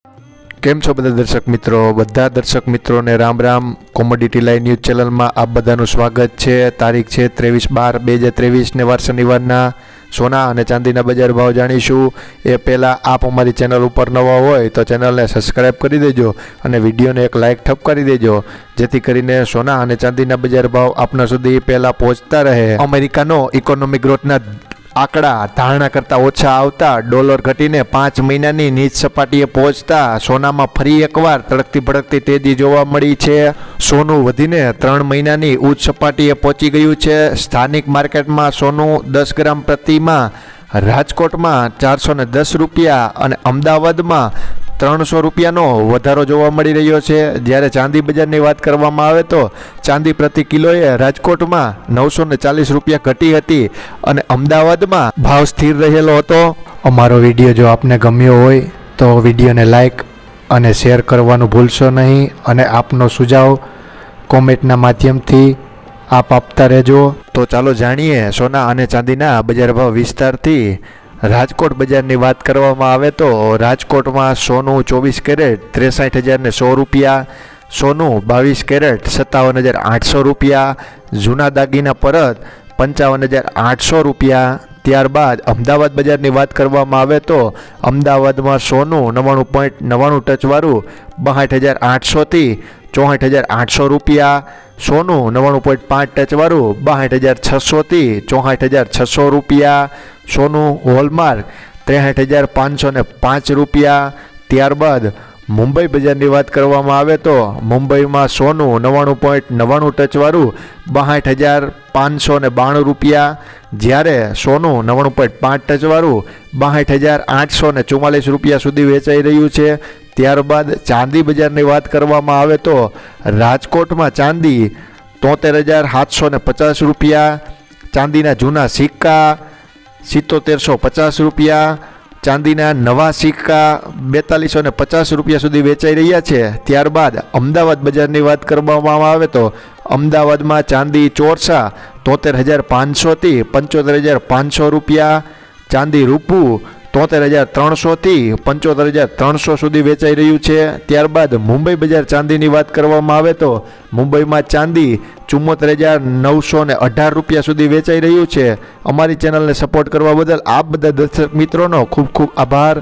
કેમ છો બધા દર્શક મિત્રોને Ram Ram. Commodity live news ચેનલમાં આપ બધાનું સ્વાગત છે। તારીખ છે 23/12/2023 ને વાર શનિવારના સોના અને ચાંદીના બજાર ભાવ જાણીશું। એ પહેલાં આપ અમારી ચેનલ ઉપર નવા હોય તો ચેનલને સબસ્ક્રાઈબ કરી દેજો અને વિડીયોને એક લાઇક ઠપકારી દેજો, જેથી કરીને સોના અને ચાંદીના બજાર ભાવ આપના સુધી પહેલાં પહોંચતા રહે। અમેરિકાનો ઇકોનોમિક ગ્રોથના આંકડા ધારણા કરતાં ઓછા આવતા ડોલર ઘટીને 5 મહિનાની નીચ સપાટીએ પહોંચતા સોનામાં ફરી એકવાર તડકતી ભડકતી તેજી જોવા મળી છે। સોનું વધીને 3 મહિનાની ઉચ્ચ સપાટીએ પહોંચી ગયું છે। સ્થાનિક માર્કેટમાં સોનું 10 ગ્રામ પ્રતિમાં રાજકોટમાં 410 રૂપિયા અને અમદાવાદમાં 300 રૂપિયાનો વધારો જોવા મળી રહ્યો છે। જ્યારે ચાંદી બજારની વાત કરવામાં આવે તો ચાંદી પ્રતિ કિલોએ રાજકોટમાં 940 રૂપિયા ઘટી હતી અને અમદાવાદમાં ભાવ સ્થિર રહેલો હતો। અમારો વિડીયો જો આપને ગમ્યો હોય તો વિડીયોને લાઈક અને શેર કરવાનું ભૂલશો નહીં અને આપનો સુઝાવ કોમેન્ટના માધ્યમથી આપ આપતા રહેજો। તો ચાલો જાણીએ સોના અને ચાંદીના બજાર ભાવ વિસ્તારથી। રાજકોટ બજારની વાત કરવામાં આવે તો રાજકોટમાં સોનું 24 કેરેટ 63,100 રૂપિયા, સોનું 22 કેરેટ 57,800 રૂપિયા, જૂના દાગીના પરત 55,800 રૂપિયા। ત્યારબાદ અમદાવાદ બજારની વાત કરવામાં આવે તો અમદાવાદમાં સોનું 99.99 ટચવાળું 62,800થી 64,800 રૂપિયા, સોનું 99.5 ટચવાળું 62,600થી 64,600 રૂપિયા, સોનું હોલમાર્ક 63,505 રૂપિયા। ત્યારબાદ મુંબઈ બજારની વાત કરવામાં આવે તો મુંબઈમાં સોનું 99.99 ટચવાળું 62,592 રૂપિયા, જ્યારે સોનું 99.5 ટચવાળું 62,844 રૂપિયા સુધી વેચાઈ રહ્યું છે। ત્યારબાદ ચાંદી બજારની વાત કરવામાં આવે તો રાજકોટમાં ચાંદી 73,750 રૂપિયા, ચાંદીના જૂના સિક્કા 7750 રૂપિયા, ચાંદીના નવા સિક્કા 4250 રૂપિયા સુધી વેચાઈ રહ્યા છે। ત્યારબાદ અમદાવાદ બજારની વાત કરવામાં આવે તો અમદાવાદમાં ચાંદી ચોરસા 73,500થી 75,500 રૂપિયા, ચાંદી રૂપું 73,300થી 75,300 સુધી વેચાઈ રહ્યું છે। ત્યારબાદ મુંબઈ બજાર ચાંદીની વાત કરવામાં આવે તો મુંબઈમાં ચાંદી 74,918 રૂપિયા સુધી વેચાઈ રહ્યું છે। અમારી ચેનલને સપોર્ટ કરવા બદલ આપ બધા દર્શક મિત્રોનો ખૂબ ખૂબ આભાર।